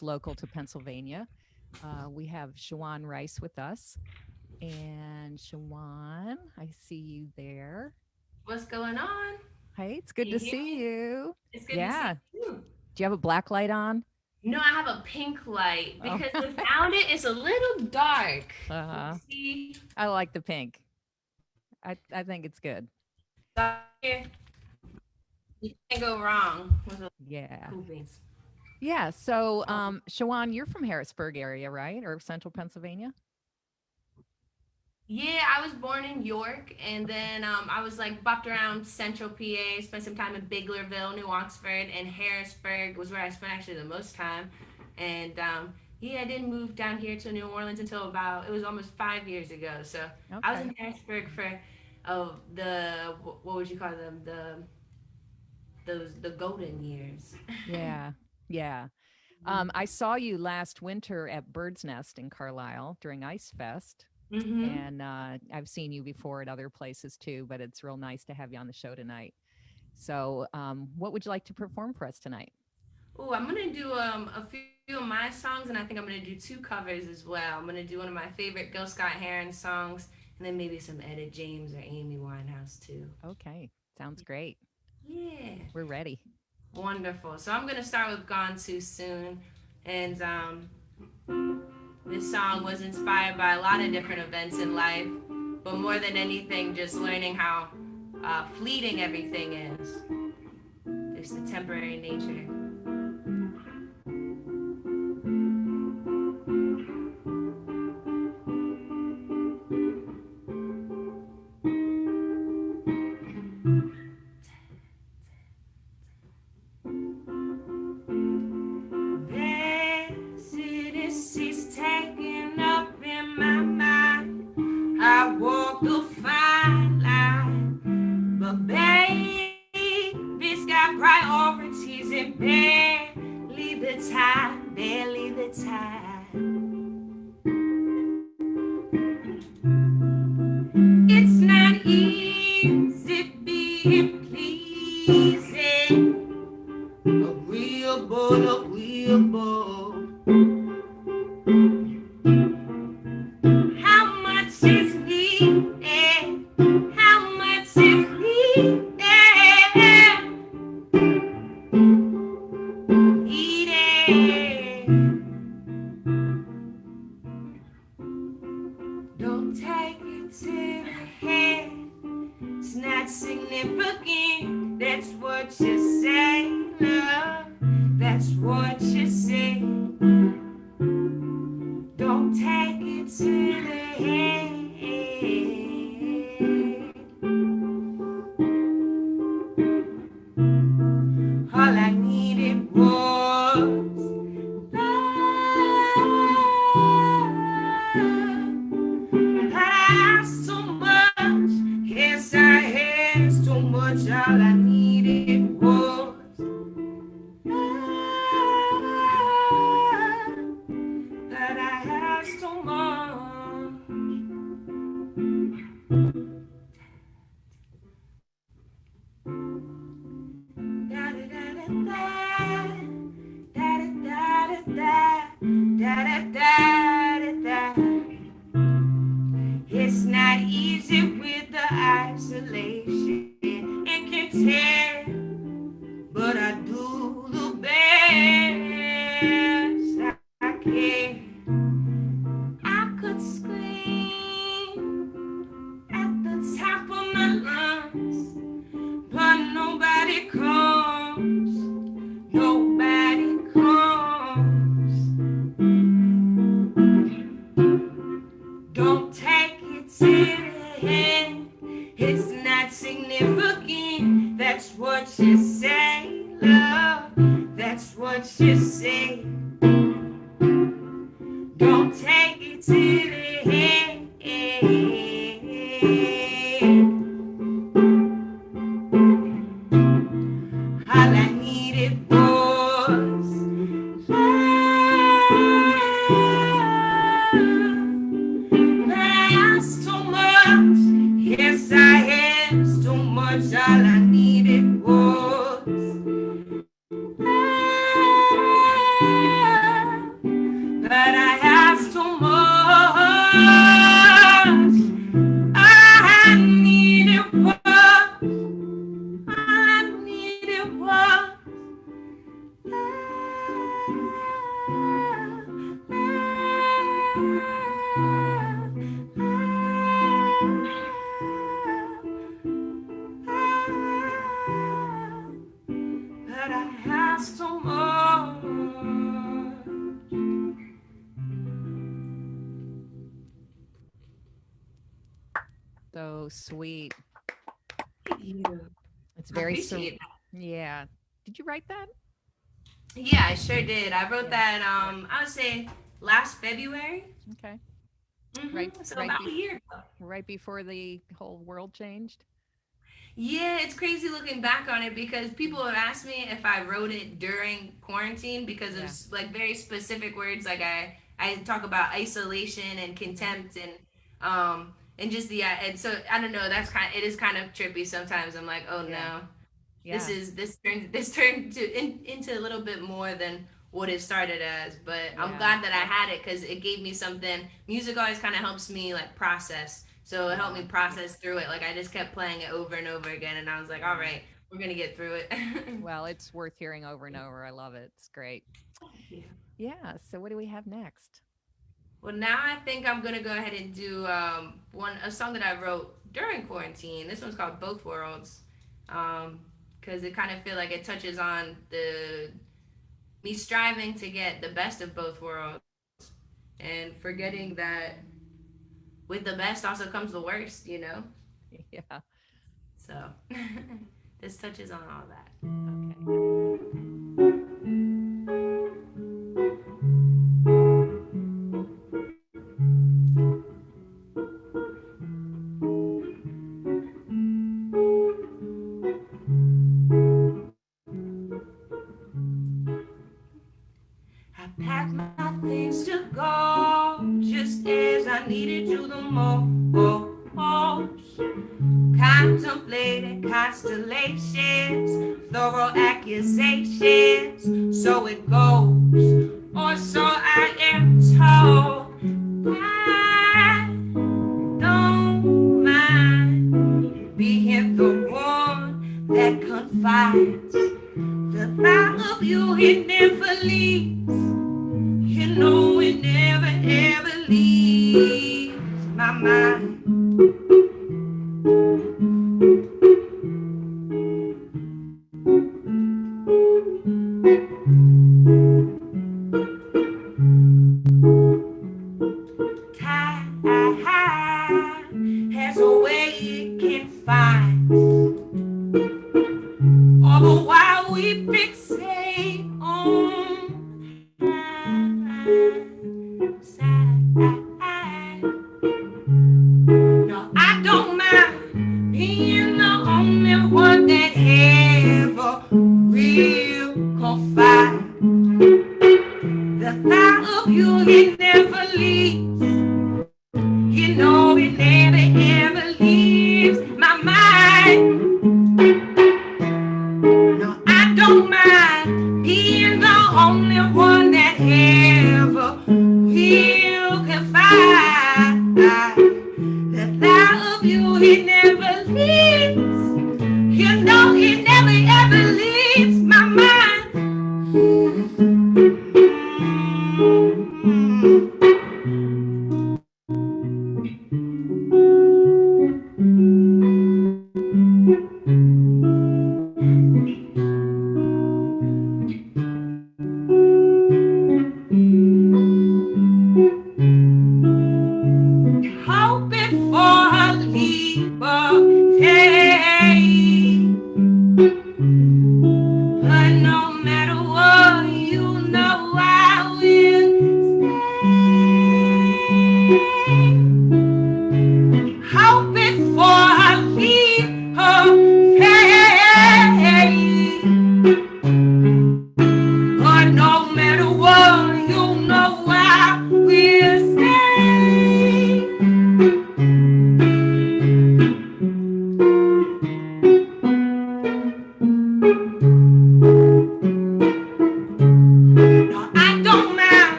local to Pennsylvania. We have Shawan Rice with us. And Shawan, I see you there. What's going on? Hey, it's Can good you to hear see me? you. It's good to Yeah. see you. Do you have a black light on? No, I have a pink light Oh, because without it, it's a little dark. You uh, see, I like the pink. I think it's good. dark here, you can't go wrong with the Yeah. cool beans. Yeah. So, Shawan, you're from Harrisburg area, right? Or central Pennsylvania? Yeah, I was born in York, and Okay. then I was like bopped around Central PA, spent some time in Biglerville, New Oxford, and Harrisburg was where I spent actually the most time. And yeah, I didn't move down here to New Orleans until about it was almost 5 years ago. So I was Okay. in Harrisburg for the what would you call them the golden years. Yeah. Yeah. I saw you last winter at Bird's Nest in Carlisle during Ice Fest. Mm-hmm. And I've seen you before at other places too, but it's real nice to have you on the show tonight. So, what would you like to perform for us tonight? Oh, I'm gonna do a few of my songs, and I think I'm gonna do two covers as well. I'm gonna do one of my favorite Gil Scott Heron songs, and then maybe some Etta James or Amy Winehouse too. Okay, sounds great. Yeah, We're ready. wonderful. So I'm gonna start with "Gone Too Soon," and this song was inspired by a lot of different events in life, but more than anything, just learning how fleeting everything is. Just the temporary nature. Residency's taken up in my mind. I walk the fine line, but baby's got priorities and barely the time, barely the time. It's not easy being pleasing, agreeable, agreeable. How much is needed? How much is needed? Needed. Don't take it to the head. It's not significant. That's what you say, love. That's what you say. Don't take it to the head. All I needed was love. I asked so much, yes I had so much. All I needed was love. But I had so much. Da da da da da da da da da da da. It's not easy with the isolation and can tell, but I do the best I can. I could scream at the top of my lungs, but nobody comes. Nobody comes. Don't take it to the head. It's not but I have so much. I needed was, I needed was but I have so much. So sweet. Thank you. It's I very appreciate that. yeah. Did you write that? Yeah, I sure did. I wrote Yeah. that I would say last February. Okay. Right So right about a year ago. right before the whole world changed. Yeah, it's crazy looking back on it because people have asked me if I wrote it during quarantine because of Yeah. like very specific words. Like I talk about isolation and Mhm. contempt and just the and so I don't know. That's kind. It is kind of trippy sometimes. I'm like, oh Yeah. no, Yeah. this turned into a little bit more than what it started as. But I'm Yeah. glad that I had it because it gave me something. Music always kind of helps me like process, so it helped me Yeah. process through it. Like I just kept playing it over and over again, and I was like, all Yeah. right, we're gonna get through it. Well, it's worth hearing over and over. I love it. It's great. Yeah. Yeah. So what do we have next? Well, now I think I'm gonna go ahead and do one a song that I wrote during quarantine. This one's called Both Worlds, because it kind of feel like it touches on the me striving to get the best of both worlds and forgetting that with the best also comes the worst, you know? Yeah. So this touches on all that. Okay. I packed my things to go just as I needed you the most. Contemplating constellations, thorough accusations. So it goes, or so I am told. I don't mind being the one that confides. The thought of you, it never leaves. You know, it never ever leaves my mind. Time has a way it can find. All the while we fixate on hindsight. No, I don't mind being the only one that ever will confide. The thought of you, it never leaves. You know, it never ever leaves my mind. No, I don't mind being the only one that ever will confide. The thought of you, it never leaves. You know, it never ever leaves my mind.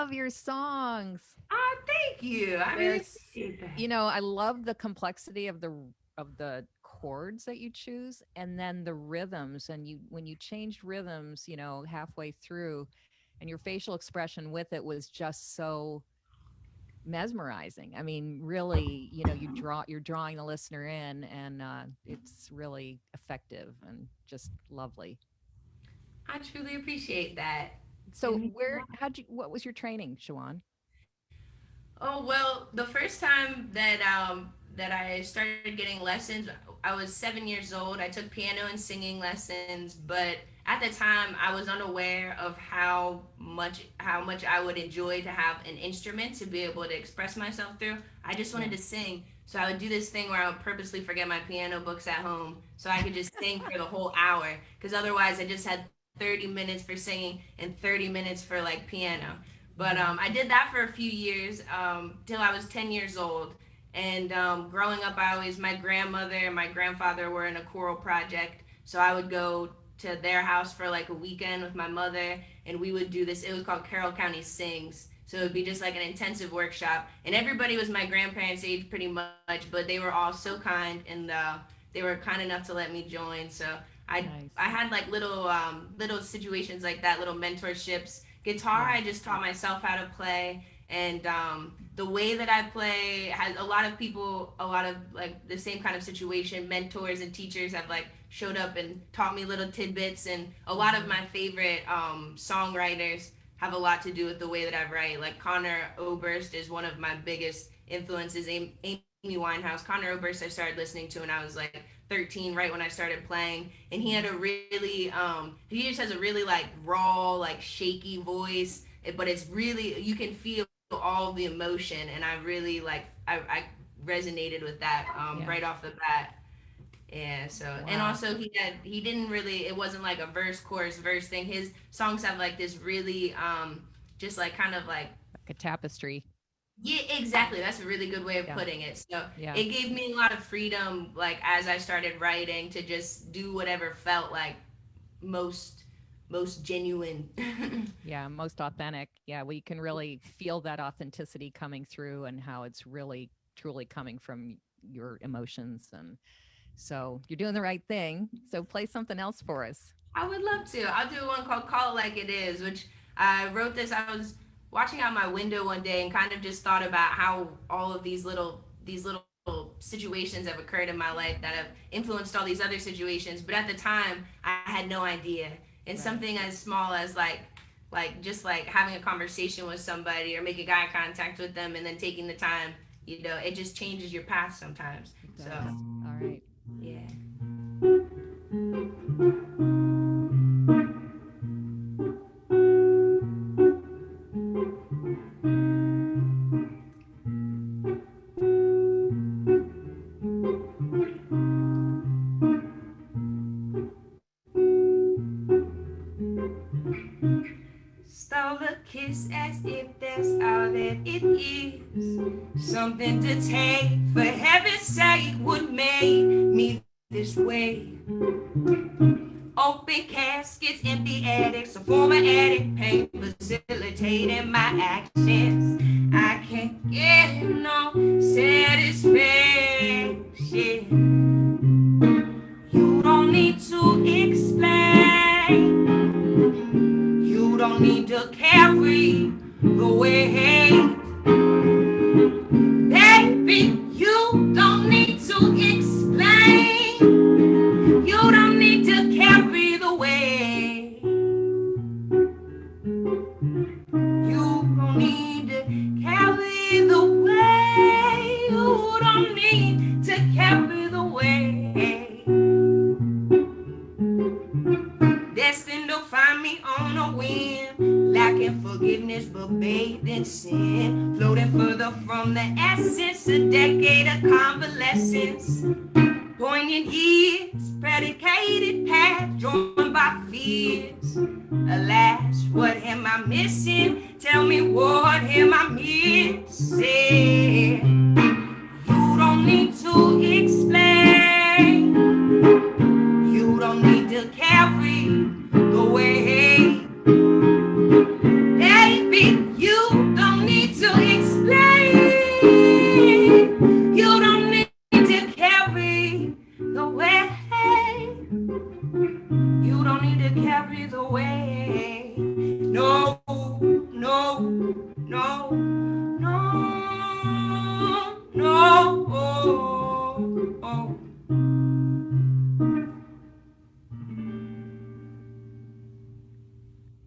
love your songs. Oh, thank you. I really There's, appreciate that. I love the complexity of the chords that you choose, and then the rhythms. And you, when you changed rhythms, halfway through, and your facial expression with it was just so mesmerizing. I mean, really, you're drawing the listener in, and it's really effective and just lovely. I truly appreciate that. It So, means a lot. what was your training, Shawan? Oh well, the first time that I started getting lessons, I was 7 years old. I took piano and singing lessons, but at the time I was unaware of how much I would enjoy to have an instrument to be able to express myself through. I just wanted Yeah. to sing, so I would do this thing where I would purposely forget my piano books at home so I could just sing for the whole hour. Because otherwise, I just had 30 minutes for singing and 30 minutes for like piano. But Hmm. I did that for a few years till I was 10 years old. And growing up, my grandmother and my grandfather were in a choral project. So I would go to their house for like a weekend with my mother, and we would do this. It was called Carroll County Sings. So it would be just like an intensive workshop. And everybody was my grandparents' age pretty much, but they were all so kind, and they were kind enough to let me join. So I Nice. had like little situations like that, little mentorships. Guitar, Yeah. I just taught myself how to play, and the way that I play has a lot of people, a lot of like the same kind of situation. Mentors and teachers have like showed up and taught me little tidbits, and a lot of Hmm. my favorite songwriters have a lot to do with the way that I write. Like Connor Oberst is one of my biggest influences. Amy Winehouse, Connor Oberst, I started listening to when I was like 13, right when I started playing, and he had a really he just has a really like raw, like shaky voice, but it's really, you can feel all the emotion, and I really like I resonated with that right Yeah. off the bat. Yeah, so and Wow. also he didn't really, it wasn't like a verse chorus verse thing. His songs have like this really just like kind of like, Like a tapestry. yeah, exactly. That's a really good way of Yeah. putting it. So Yeah. it gave me a lot of freedom, like as I started writing, to just do whatever felt like most most genuine. Yeah. Most authentic. Yeah. We can really feel that authenticity coming through, and how it's really, truly coming from your emotions. And so you're doing the right thing. So play something else for us. I would love to. I'll do one called "Call It Like It Is," which I wrote this. I was watching out my window one day and kind of just thought about how all of these little situations have occurred in my life that have influenced all these other situations. But at the time, I had no idea. And Right. something as small as like just like having a conversation with somebody or making eye contact with them and then taking the time, it just changes your path sometimes. It So does. All right. yeah. Stole a kiss as if that's all that it is. Something to take for heaven's sake would make me this way. Open caskets, empty attics, a former addict, pain facilitating my actions. I can't get no satisfaction. You don't need to explain. You don't need to carry the weight. Baby, you don't need to explain. You don't need to carry the weight. You don't need to carry the weight. You don't need to carry the weight. Destined to find me on a whim, lacking forgiveness but bathed in sin, floating further from the essence, a decade of convalescence. Poignant years, predicated path, joined by fears. Alas, what am I missing? Tell me, what am I missing? You don't need to explain. You don't need to carry the weight. Baby, you No, no, no, no, no.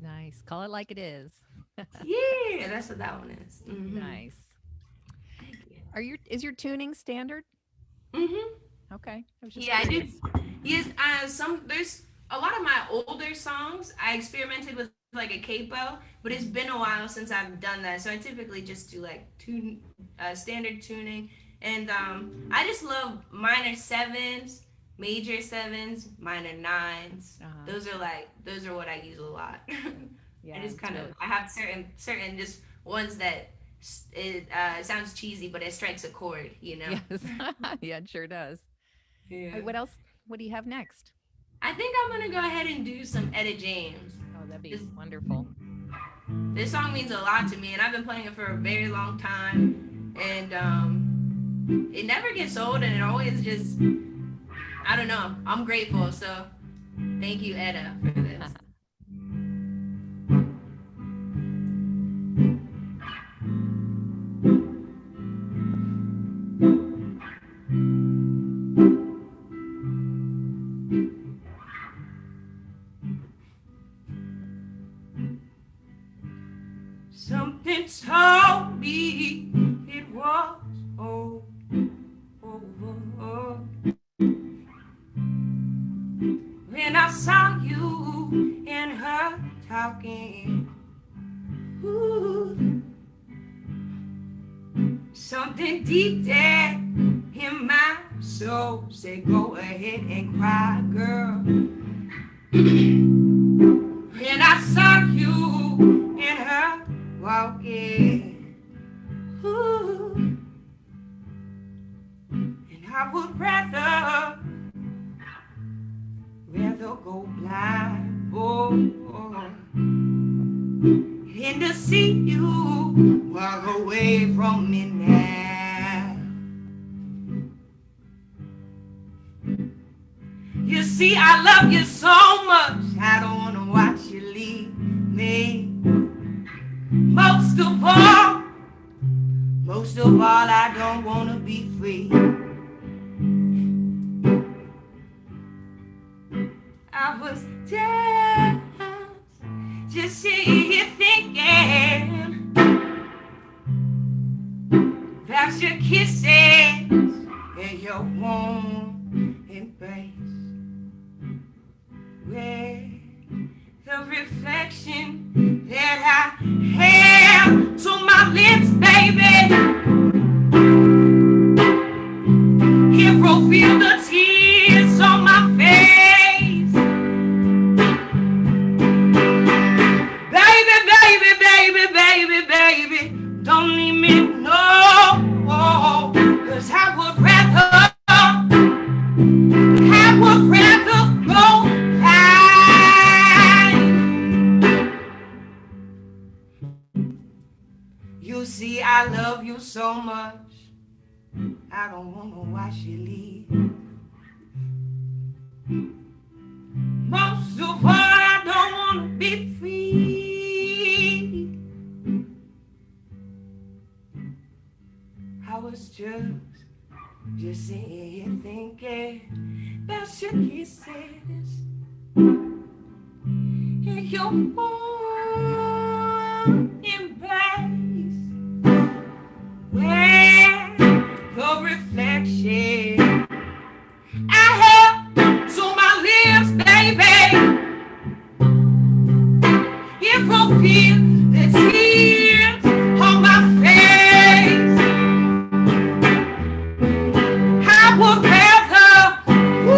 Nice. Call it like it is. Yeah, that's what that one is. Nice. Thank you. Is your tuning standard? Mm-hmm. Okay. I was just Yeah, I do. curious. Yes, there's a lot of my older songs. I experimented with like a capo, but it's been a while since I've done that. So I typically just do like standard tuning, and I just love minor sevens, major sevens, minor nines. Uh-huh. Those are what I use a lot. I Yeah, just it's kind of really I have certain just ones that it sounds cheesy, but it strikes a chord. You know. yes. Yeah, it sure does. All Yeah. right, what else? What do you have next? I think I'm gonna go ahead and do some Etta James. Oh, that'd be This wonderful. this song means a lot to me, and I've been playing it for a very long time. And it never gets old, and it always just I don't know. I'm grateful, so thank you, Etta, for this. Something told me it was oh, oh, oh, when I saw you and her talking. Ooh, something deep down in my soul said, "Go ahead and cry, girl." When I saw you and her walking, ooh, and I would rather go blind, oh, and to see you walk away from me now. You see, I love you so much, I don't wanna watch you leave me. Most of all, I don't wanna be free. I was just sitting here thinking about your kisses and your warm embrace. Where the reflection that I have to my lips, baby, it revealed the tears on my face. Baby, baby, baby, baby, baby, don't leave me, no, 'cause I would rather go blind. You see, I love you so much, I don't wanna watch you leave. Most of all, I don't wanna be free. I was just sitting here thinking about your kisses and your warm embrace. Where the reflection I held to my lips, baby, it revealed the tears on my face. I would rather go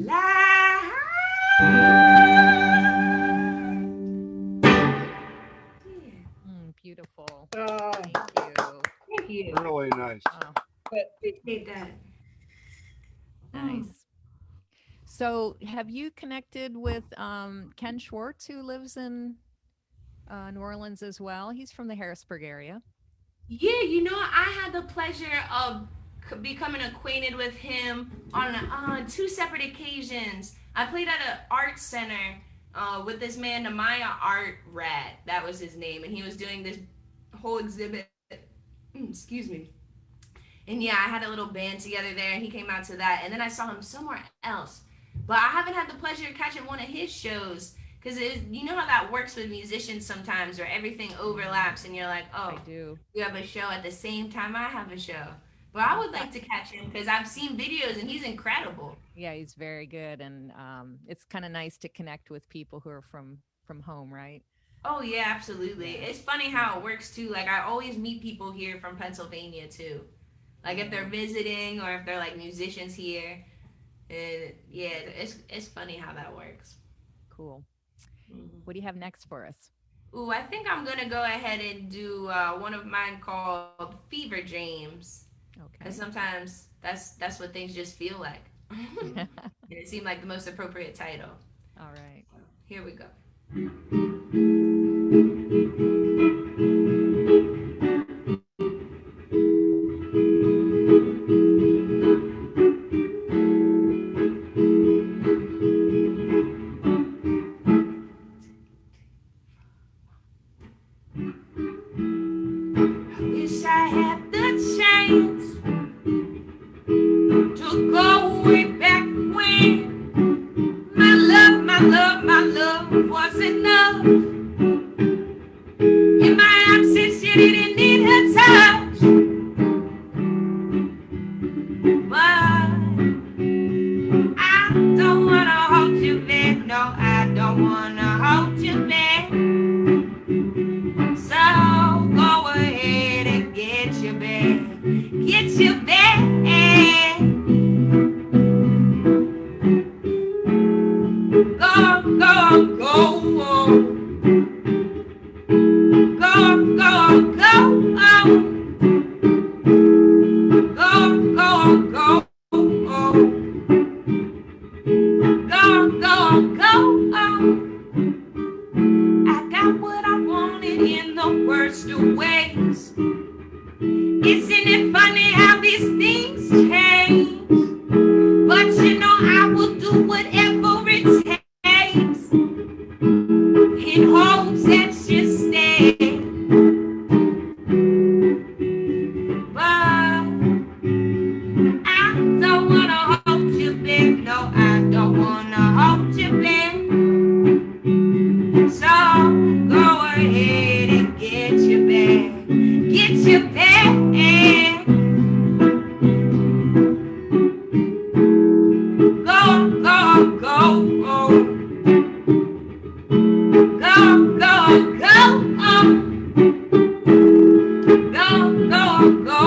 blind. Beautiful. Oh, Thank you. Thank you. really nice. Oh, Appreciate that. nice. So, have you connected with Ken Schwartz, who lives in New Orleans as well. He's from the Harrisburg area. Yeah, I had the pleasure of becoming acquainted with him on two separate occasions. I played at an art center with this man, the Maya Art Rat. That was his name, and he was doing this whole exhibit. Excuse me. And yeah, I had a little band together there, and he came out to that. And then I saw him somewhere else, but I haven't had the pleasure of catching one of his shows because you know how that works with musicians sometimes, where everything Hmm. overlaps, and you're like, I oh, do. you have a show at the same time I have a show. But I would Yeah. like to catch him because I've seen videos and he's incredible. Yeah, he's very good, and it's kind of nice to connect with people who are from home, right? Oh yeah, absolutely. Yeah. It's funny how it works too. Like I always meet people here from Pennsylvania too. Like if they're Hmm. visiting or if they're like musicians here. And yeah, it's funny how that works. Cool. Mhm. What do you have next for us? Ooh, I think I'm gonna go ahead and do one of mine called Fever Dreams, because Okay. sometimes that's what things just feel like, and it seemed like the most appropriate title. All right. Here we go. Wish I had the chance to go way back when my love was enough. In my absence, she didn't need her touch, but I don't wanna hold you back. No, I don't wanna hold you back. So go ahead and get your bag. Get your bag. Go, go, go. Go, go, go. Go, go, go. Go, go, go. I got what I wanted in the worst of ways. Isn't it funny how these things change? But I will do whatever it takes in hopes that you stay. But I don't wanna hold you back. No, I don't wanna hold you back. So go ahead and get your bag. Get your bag. Go, go, go. Go, go, go. Go, go, go.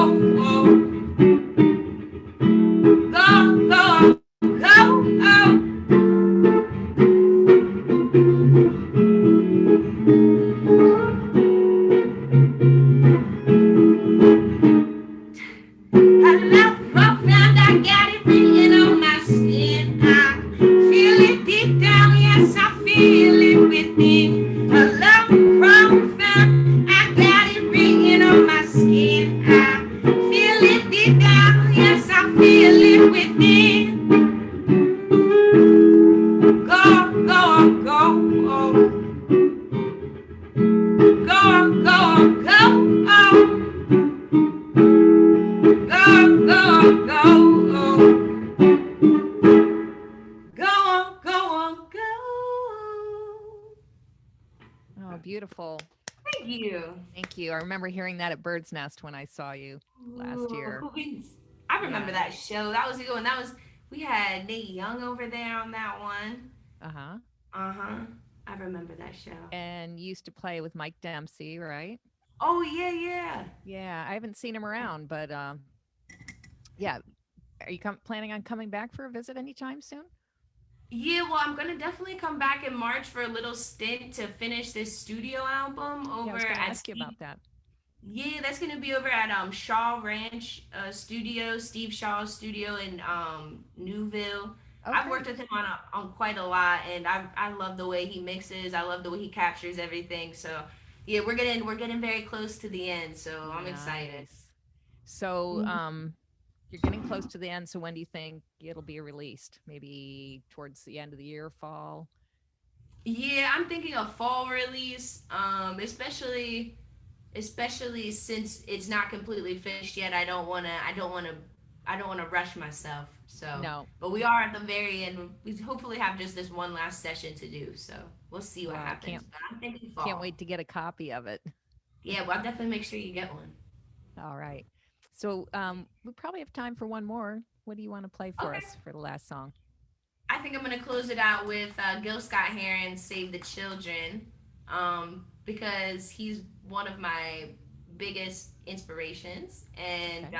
Go, go, go. I love profound, I got it written on my skin. I feel it deep down, yes, I feel it within. I love profound, I got it written on my skin. I feel it deep down, yes, I feel it within. Go, go, go, go, go, go, go, go, go. Go on, go on, go. Oh, beautiful. Thank you. Thank you. I remember hearing that at Bird's Nest when I saw you last year. Ooh, I remember Yeah. that show. That was a good one. That was we had Nate Young over there on that one. Uh-huh. Uh-huh. I remember that show. And you used to play with Mike Dempsey, right? Oh yeah, yeah. Yeah, I haven't seen him around, but yeah. Are you planning on coming back for a visit anytime soon? Yeah, well, I'm gonna definitely come back in March for a little stint to finish this studio album Yeah, I over was going to at ask you Steve. about that. Yeah, that's gonna be over at Shaw Ranch Studio, Steve Shaw's studio in Newville. I've Okay. worked with him on quite a lot, and I love the way he mixes. I love the way he captures everything. So yeah, we're getting very close to the end. So I'm excited. Nice. So, you're getting close to the end. So when do you think it'll be released? Maybe towards the end of the year, fall? Yeah, I'm thinking a fall release, especially since it's not completely finished yet. I don't wanna rush myself. So, No. but we are at the very end. We hopefully have just this one last session to do. So we'll see what Well, happens. But I'm thinking can't fall. wait to get a copy of it. Yeah, well, I'll definitely make sure you get one. All right. So, we probably have time for one more. What do you want to play for Okay. us for the last song? I think I'm gonna close it out with Gil Scott Heron's "Save the Children," because he's one of my biggest inspirations, and Okay.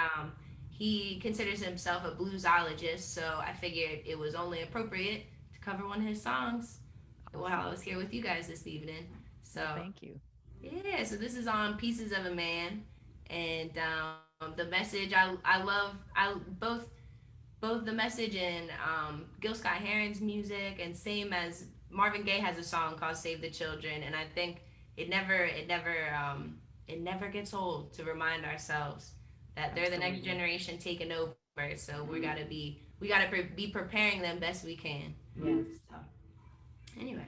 he considers himself a bluesologist. So I figured it was only appropriate to cover one of his songs while I Awesome. was here with you guys this evening. Well, So thank you. yeah, so this is on "Pieces of a Man," and the message I love both the message and Gil Scott Heron's music, and same as Marvin Gaye has a song called "Save the Children," and I think it never gets old to remind ourselves that they're the next Absolutely. generation taking over. So we gotta be preparing them best we can. Yes. So anyway.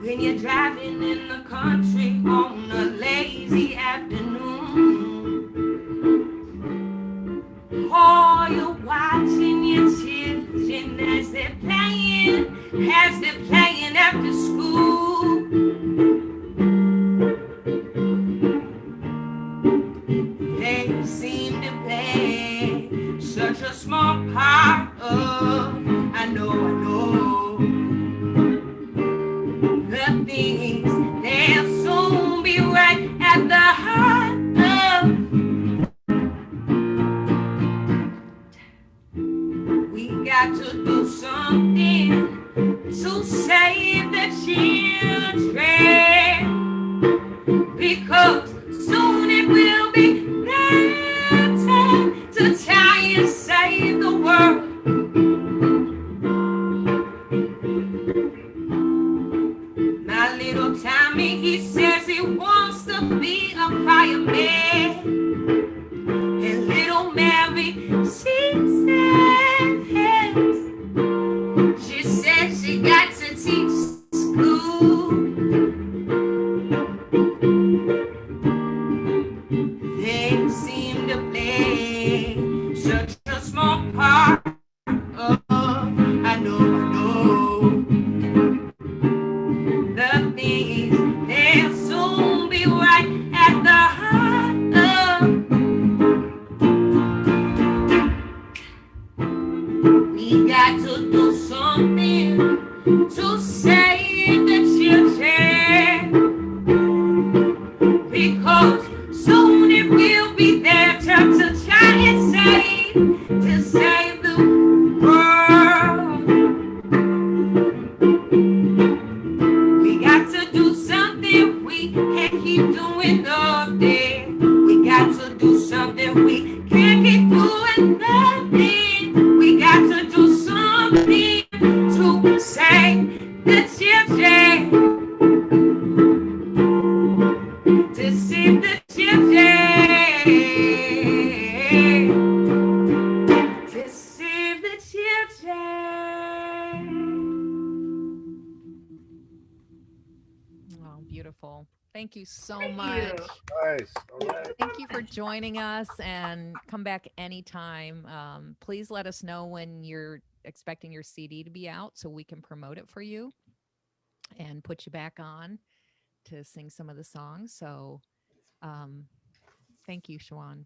When you're driving in the country on a lazy afternoon, or you're watching your children as they're playing after school, they seem to play such a small part of, I know, the things they'll soon be right at the heart of. We got to do something to save the children, because soon it will be their turn to try and save the world. My little Tommy, he says he wants to be a fireman. And little Mary, she says she got to teach school. They seem to play such a small part of, I know, the things they'll soon be right at the heart of. We got to do something to save the children, because soon it will be their turn to try and save the world. We got to do something, we can't keep doing nothing. We got to do something, we can't keep doing nothing. We got to do something to save the children. To save the children. To save the children. Oh, beautiful. Thank you so Thank you. much. Nice. All right. Thank you for joining us and come back anytime. Please let us know when you're expecting your CD to be out so we can promote it for you and put you back on to sing some of the songs. So, um, thank you, Shawan.